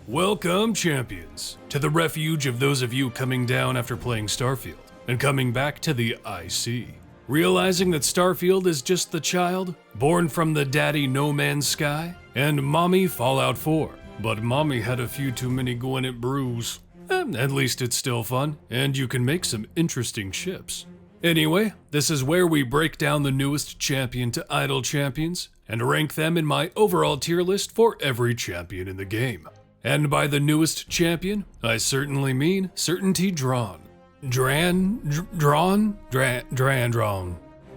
Welcome, champions, to the refuge of those of you coming down after playing Starfield and coming back to the IC. Realizing that Starfield is just the child born from the daddy No Man's Sky and mommy Fallout 4, but mommy had a few too many Gwyneth brews. At least it's still fun, and you can make some interesting ships. Anyway, this is where we break down the newest champion to idle champions and rank them in my overall tier list for every champion in the game. And by the newest champion, I certainly mean Certainty Dran. Dran.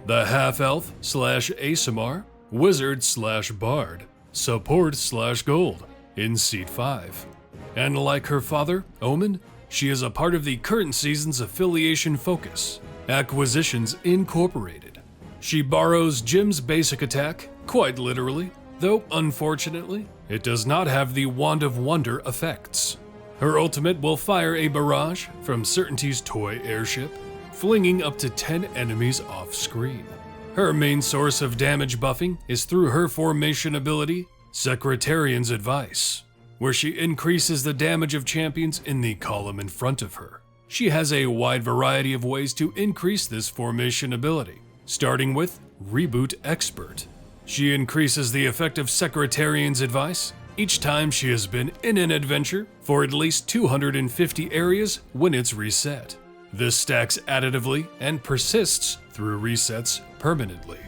The half-elf / ASMR, wizard / bard, support / gold, in Seat 5. And like her father, Omen, she is a part of the current season's affiliation focus, Acquisitions Incorporated. She borrows Jim's basic attack, quite literally, though unfortunately, it does not have the Wand of Wonder effects. Her ultimate will fire a barrage from Certainty's toy airship, flinging up to 10 enemies off screen. Her main source of damage buffing is through her formation ability, Secretarian's Advice, where she increases the damage of champions in the column in front of her. She has a wide variety of ways to increase this formation ability, starting with Reboot Expert. She increases the effect of Secretarian's Advice each time she has been in an adventure for at least 250 areas when it's reset. This stacks additively and persists through resets permanently.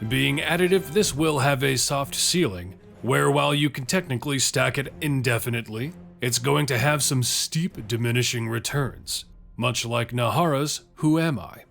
Being additive, this will have a soft ceiling, where while you can technically stack it indefinitely, it's going to have some steep diminishing returns, much like Nahara's Who Am I?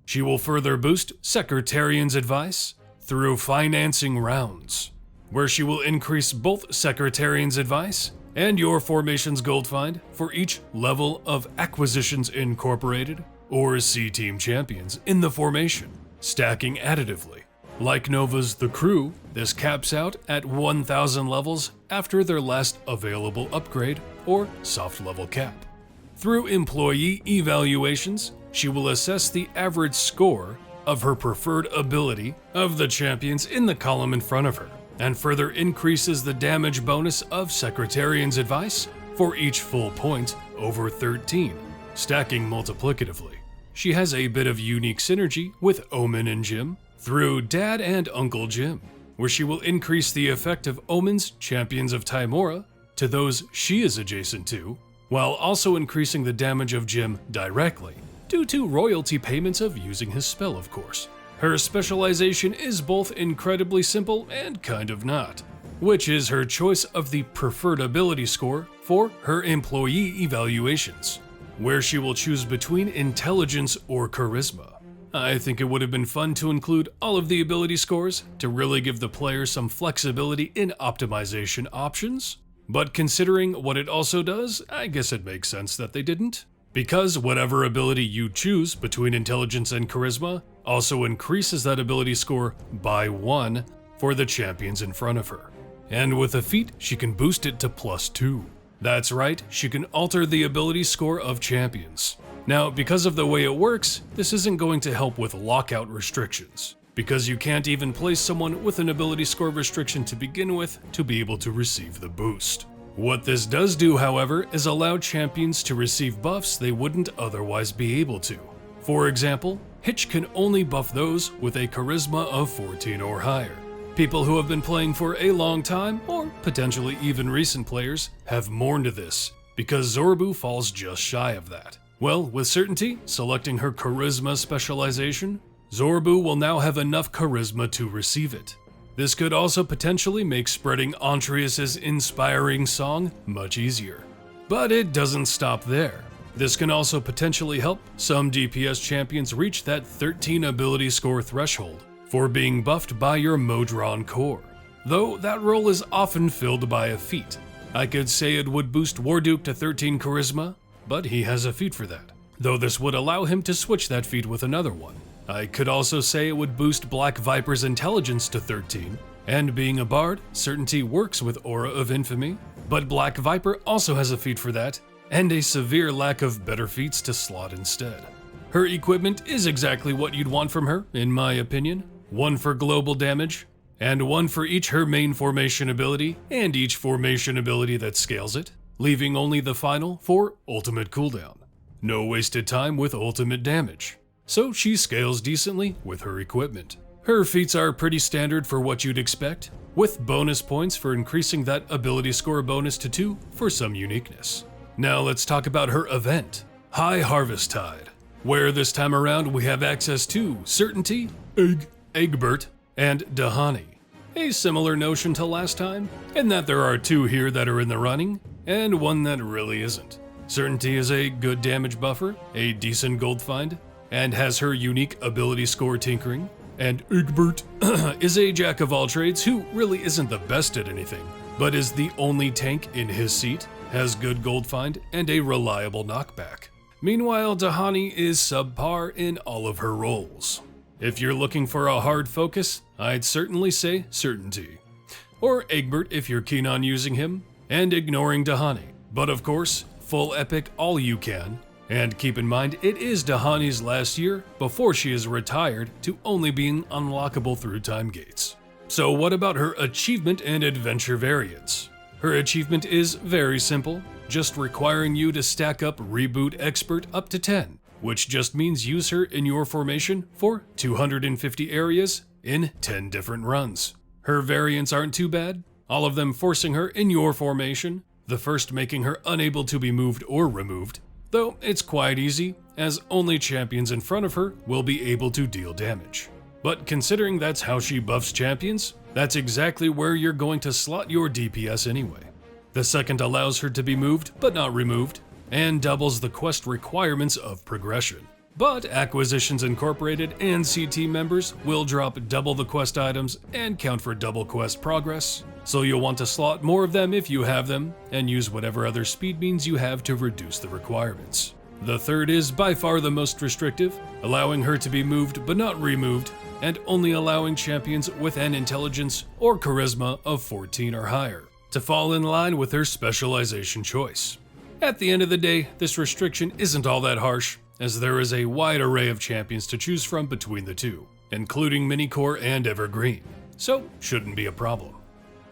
She will further boost Secretarian's Advice through Financing Rounds, where she will increase both Secretarian's Advice and your formation's gold find for each level of Acquisitions Incorporated or C-Team champions in the formation, stacking additively. Like Nova's The Crew, this caps out at 1,000 levels after their last available upgrade or soft level cap. Through employee evaluations, she will assess the average score of her preferred ability of the champions in the column in front of her, and further increases the damage bonus of Secretarian's Advice for each full point over 13, stacking multiplicatively. She has a bit of unique synergy with Omen and Jim through Dad and Uncle Jim, where she will increase the effect of Omen's Champions of Tymora to those she is adjacent to, while also increasing the damage of Jim directly, due to royalty payments of using his spell, of course. Her specialization is both incredibly simple and kind of not, which is her choice of the preferred ability score for her employee evaluations, where she will choose between intelligence or charisma. I think it would have been fun to include all of the ability scores to really give the player some flexibility in optimization options, but considering what it also does, I guess it makes sense that they didn't. Because whatever ability you choose between intelligence and charisma also increases that ability score by 1 for the champions in front of her. And with a feat, she can boost it to +2. That's right, she can alter the ability score of champions. Now, because of the way it works, this isn't going to help with lockout restrictions, because you can't even place someone with an ability score restriction to begin with to be able to receive the boost. What this does do, however, is allow champions to receive buffs they wouldn't otherwise be able to. For example, Hitch can only buff those with a charisma of 14 or higher. People who have been playing for a long time, or potentially even recent players, have mourned this, because Zorbu falls just shy of that. Well, with Certainty selecting her charisma specialization, Zorbu will now have enough charisma to receive it. This could also potentially make spreading Antreus's inspiring song much easier. But it doesn't stop there. This can also potentially help some DPS champions reach that 13 ability score threshold for being buffed by your Modron core, though that role is often filled by a feat. I could say it would boost Warduke to 13 charisma, but he has a feat for that, though this would allow him to switch that feat with another one. I could also say it would boost Black Viper's intelligence to 13, and being a bard, Certainty works with Aura of Infamy, but Black Viper also has a feat for that, and a severe lack of better feats to slot instead. Her equipment is exactly what you'd want from her, in my opinion. One for global damage, and one for each her main formation ability, and each formation ability that scales it. leaving only the final for ultimate cooldown. No wasted time with ultimate damage, so she scales decently with her equipment. Her feats are pretty standard for what you'd expect, with bonus points for increasing that ability score bonus to 2 for some uniqueness. Now let's talk about her event, High Harvestide, where this time around we have access to Certainty, Egbert, and Dahani. A similar notion to last time, in that there are 2 here that are in the running, and 1 that really isn't. Certainty is a good damage buffer, a decent gold find, and has her unique ability score tinkering, and Egbert is a jack of all trades who really isn't the best at anything, but is the only tank in his seat, has good gold find, and a reliable knockback. Meanwhile, Dahani is subpar in all of her roles. If you're looking for a hard focus, I'd certainly say Certainty. Or Egbert if you're keen on using him, and ignoring Dahani. But of course, full epic all you can. And keep in mind, it is Dahani's last year before she is retired to only being unlockable through time gates. So what about her achievement and adventure variants? Her achievement is very simple, just requiring you to stack up Reboot Expert up to 10, which just means use her in your formation for 250 areas in 10 different runs. Her variants aren't too bad, all of them forcing her in your formation, the first making her unable to be moved or removed, though it's quite easy, as only champions in front of her will be able to deal damage. But considering that's how she buffs champions, that's exactly where you're going to slot your DPS anyway. The second allows her to be moved but not removed, and doubles the quest requirements of progression. But Acquisitions Incorporated and CT members will drop double the quest items and count for double quest progress, so you'll want to slot more of them if you have them, and use whatever other speed means you have to reduce the requirements. The third is by far the most restrictive, allowing her to be moved but not removed, and only allowing champions with an intelligence or charisma of 14 or higher to fall in line with her specialization choice. At the end of the day, this restriction isn't all that harsh, as there is a wide array of champions to choose from between the two, including Mini-Core and Evergreen, so shouldn't be a problem.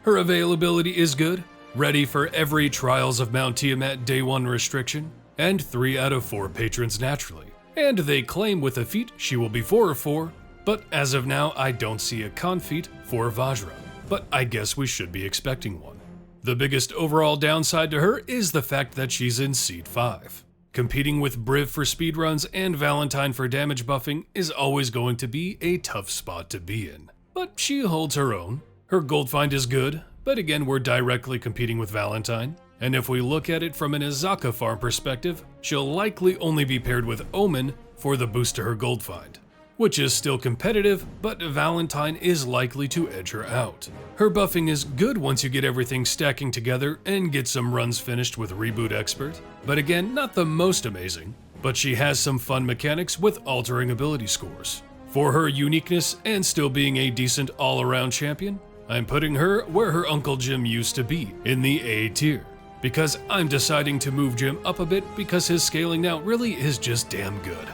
Her availability is good, ready for every Trials of Mount Tiamat Day 1 restriction, and 3 out of 4 patrons naturally. And they claim with a feat she will be 4 of 4, but as of now I don't see a con feat for Vajra, but I guess we should be expecting one. The biggest overall downside to her is the fact that she's in Seed 5. Competing with Briv for speedruns and Valentine for damage buffing is always going to be a tough spot to be in. But she holds her own. Her gold find is good, but again we're directly competing with Valentine. And if we look at it from an Azaka farm perspective, she'll likely only be paired with Omen for the boost to her gold find, which is still competitive, but Valentine is likely to edge her out. Her buffing is good once you get everything stacking together and get some runs finished with Reboot Expert, but again, not the most amazing, but she has some fun mechanics with altering ability scores. For her uniqueness and still being a decent all-around champion, I'm putting her where her Uncle Jim used to be, in the A tier, because I'm deciding to move Jim up a bit because his scaling now really is just damn good.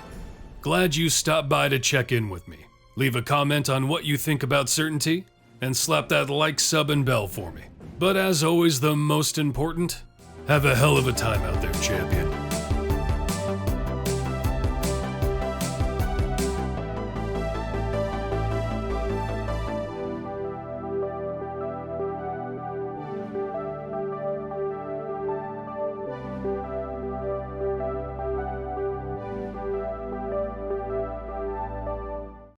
Glad you stopped by to check in with me. Leave a comment on what you think about Certainty, and slap that like, sub, and bell for me. But as always, the most important, have a hell of a time out there, champion.